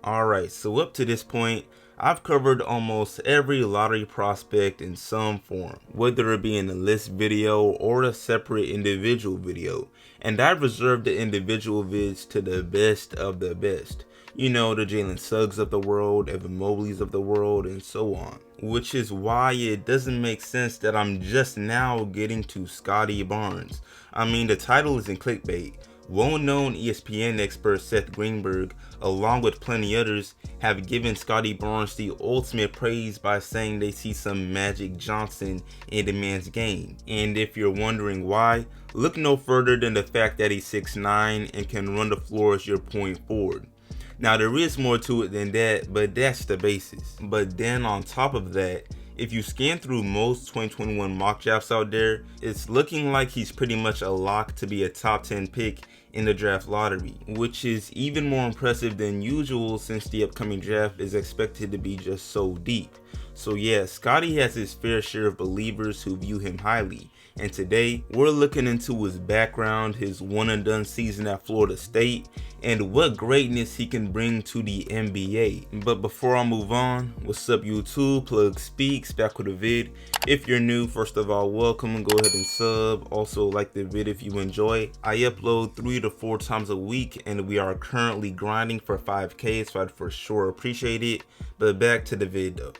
Alright, so up to this point, I've covered almost every lottery prospect in some form, whether it be in a list video or a separate individual video, and I've reserved the individual vids to the best of the best. You know, the Jalen Suggs of the world, Evan Mobleys of the world, and so on. Which is why it doesn't make sense that I'm just now getting to Scottie Barnes. I mean, the title isn't clickbait. Well-known ESPN expert Seth Greenberg, along with plenty others, have given Scottie Barnes the ultimate praise by saying they see some Magic Johnson in the man's game. And if you're wondering why, look no further than the fact that he's 6'9" and can run the floor as your point forward. Now there is more to it than that, but that's the basis. But then on top of that, if you scan through most 2021 mock drafts out there, it's looking like he's pretty much a lock to be a top 10 pick in the draft lottery, which is even more impressive than usual since the upcoming draft is expected to be just so deep. So yeah, Scottie has his fair share of believers who view him highly, and today we're looking into his background, his one and done season at Florida State, and what greatness he can bring to the NBA. But before I move on, what's up YouTube, Plug Speaks, back with a vid. If you're new, first of all, welcome and go ahead and sub. Also like the vid if you enjoy. I upload 3 to 4 times a week and we are currently grinding for 5K, so I'd for sure appreciate it. But back to the vid though.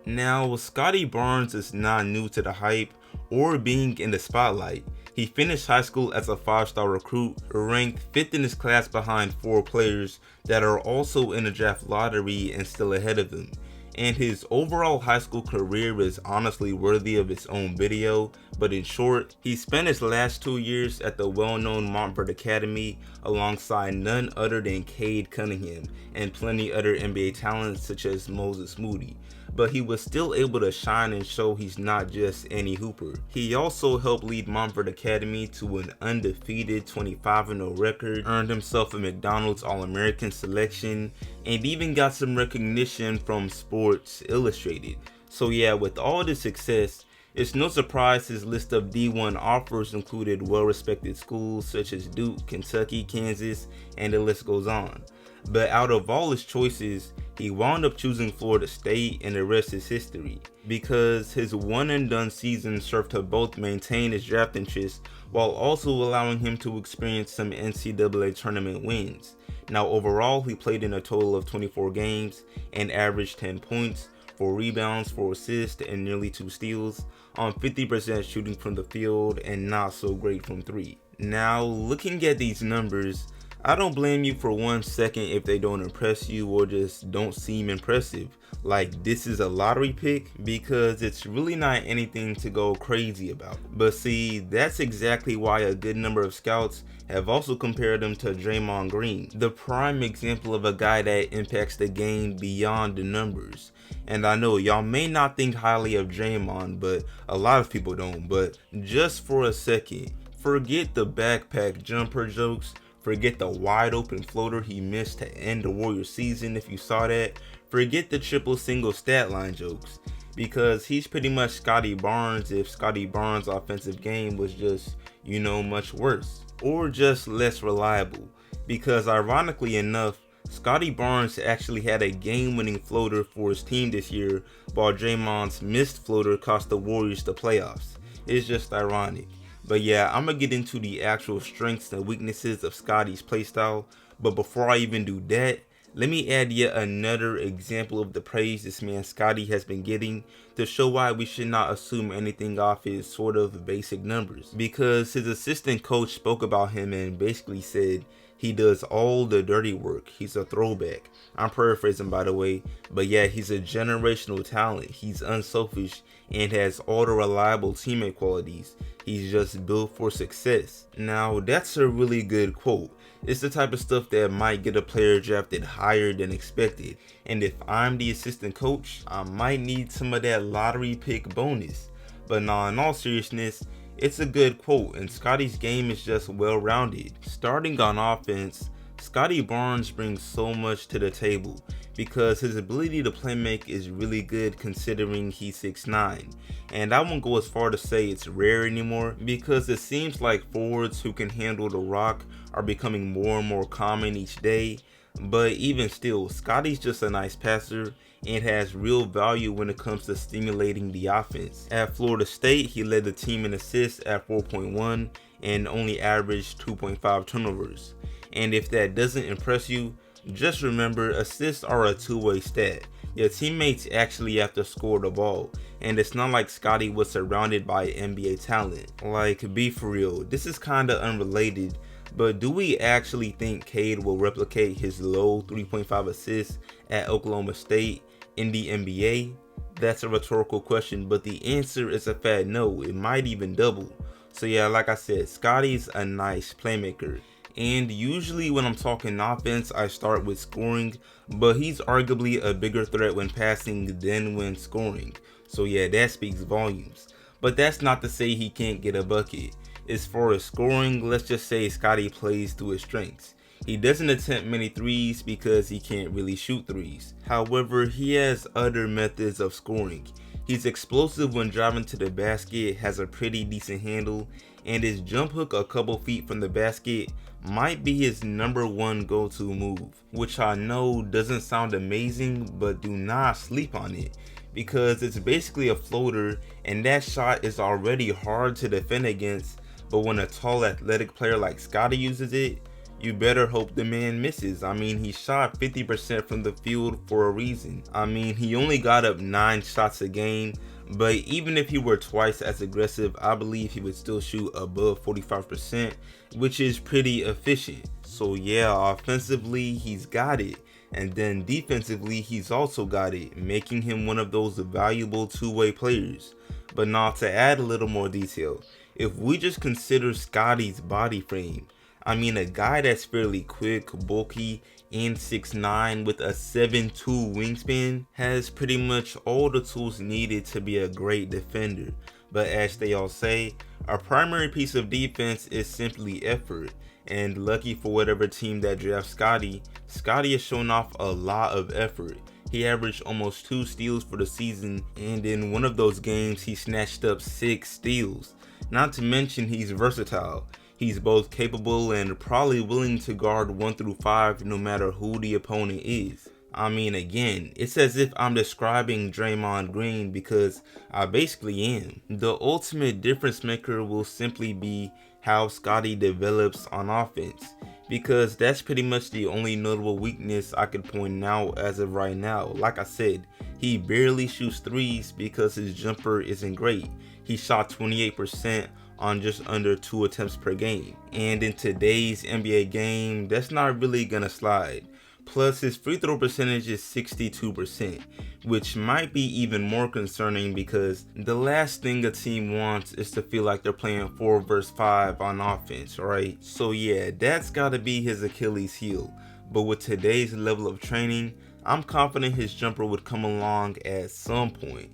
Now, Scottie Barnes is not new to the hype or being in the spotlight. He finished high school as a 5-star recruit, ranked 5th in his class behind 4 players that are also in the draft lottery and still ahead of him. And his overall high school career is honestly worthy of its own video, but in short, he spent his last 2 years at the well-known Montverde Academy alongside none other than Cade Cunningham and plenty other NBA talents such as Moses Moody. But he was still able to shine and show he's not just any hooper. He also helped lead Montverde Academy to an undefeated 25-0 record, earned himself a McDonald's All-American selection, and even got some recognition from Sports Illustrated. So yeah, with all this success, it's no surprise his list of D1 offers included well-respected schools such as Duke, Kentucky, Kansas, and the list goes on. But out of all his choices, he wound up choosing Florida State, and the rest is history, because his one and done season served to both maintain his draft interest while also allowing him to experience some NCAA tournament wins. Now overall, he played in a total of 24 games and averaged 10 points, 4 rebounds, 4 assists, and nearly 2 steals, on 50% shooting from the field and not so great from 3. Now looking at these numbers, I don't blame you for 1 second if they don't impress you or just don't seem impressive, like this is a lottery pick, because it's really not anything to go crazy about. But see, that's exactly why a good number of scouts have also compared him to Draymond Green, the prime example of a guy that impacts the game beyond the numbers. And I know y'all may not think highly of Draymond, but a lot of people don't. But just for a second, forget the backpack jumper jokes. Forget the wide open floater he missed to end the Warriors season if you saw that. Forget the triple single stat line jokes, because he's pretty much Scottie Barnes if Scottie Barnes' offensive game was just, you know, much worse. Or just less reliable, because ironically enough, Scottie Barnes actually had a game-winning floater for his team this year, while Draymond's missed floater cost the Warriors the playoffs. It's just ironic. But yeah, I'm gonna get into the actual strengths and weaknesses of Scottie's playstyle, but before I even do that, let me add yet another example of the praise this man Scottie has been getting to show why we should not assume anything off his sort of basic numbers. Because his assistant coach spoke about him and basically said he does all the dirty work. He's a throwback. I'm paraphrasing by the way, but yeah, he's a generational talent. He's unselfish and has all the reliable teammate qualities. He's just built for success. Now that's a really good quote. It's the type of stuff that might get a player drafted higher than expected. And if I'm the assistant coach, I might need some of that lottery pick bonus. But nah, in all seriousness, it's a good quote, and Scottie's game is just well-rounded. Starting on offense, Scottie Barnes brings so much to the table because his ability to play make is really good considering he's 6'9", and I won't go as far to say it's rare anymore because it seems like forwards who can handle the rock are becoming more and more common each day, but even still, Scottie's just a nice passer and has real value when it comes to stimulating the offense. At Florida State, he led the team in assists at 4.1 and only averaged 2.5 turnovers. And if that doesn't impress you, just remember assists are a two-way stat. Your teammates actually have to score the ball, and it's not like Scottie was surrounded by NBA talent. Like, be for real, this is kinda unrelated, but do we actually think Cade will replicate his low 3.5 assists at Oklahoma State in the NBA? That's a rhetorical question, but the answer is a fat no. It might even double. So yeah, like I said, Scottie's a nice playmaker. And usually when I'm talking offense, I start with scoring, but he's arguably a bigger threat when passing than when scoring. So yeah, that speaks volumes. But that's not to say he can't get a bucket. As far as scoring, let's just say Scottie plays to his strengths. He doesn't attempt many threes because he can't really shoot threes. However, he has other methods of scoring. He's explosive when driving to the basket, has a pretty decent handle, and his jump hook a couple feet from the basket might be his #1 go-to move, which I know doesn't sound amazing, but do not sleep on it, because it's basically a floater and that shot is already hard to defend against, but when a tall athletic player like Scottie uses it, you better hope the man misses. I mean, he shot 50% from the field for a reason. I mean, he only got up 9 shots a game, but even if he were twice as aggressive, I believe he would still shoot above 45%, which is pretty efficient. So yeah, offensively, he's got it. And then defensively, he's also got it, making him one of those valuable two-way players. But now to add a little more detail, if we just consider Scottie's body frame, I mean, a guy that's fairly quick, bulky, and 6'9" with a 7'2" wingspan has pretty much all the tools needed to be a great defender. But as they all say, our primary piece of defense is simply effort. And lucky for whatever team that drafts Scottie, Scottie has shown off a lot of effort. He averaged almost 2 steals for the season, and in one of those games he snatched up 6 steals. Not to mention he's versatile. He's both capable and probably willing to guard 1 through 5 no matter who the opponent is. I mean, again, it's as if I'm describing Draymond Green because I basically am. The ultimate difference maker will simply be how Scottie develops on offense, because that's pretty much the only notable weakness I could point out as of right now. Like I said, he barely shoots threes because his jumper isn't great. He shot 28% on just under 2 attempts per game, and in today's NBA game, that's not really gonna slide. Plus, his free throw percentage is 62%, which might be even more concerning because the last thing a team wants is to feel like they're playing 4 versus 5 on offense, right? So yeah, that's gotta be his Achilles heel. But with today's level of training, I'm confident his jumper would come along at some point.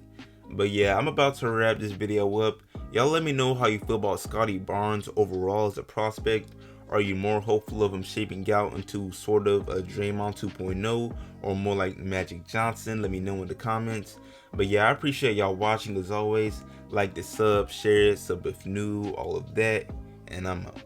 But yeah, I'm about to wrap this video up. Y'all let me know how you feel about Scottie Barnes overall as a prospect. Are you more hopeful of him shaping out into sort of a Draymond 2.0 or more like Magic Johnson? Let me know in the comments. But yeah, I appreciate y'all watching as always. Like the sub, share it, sub if new, all of that, and I'm out.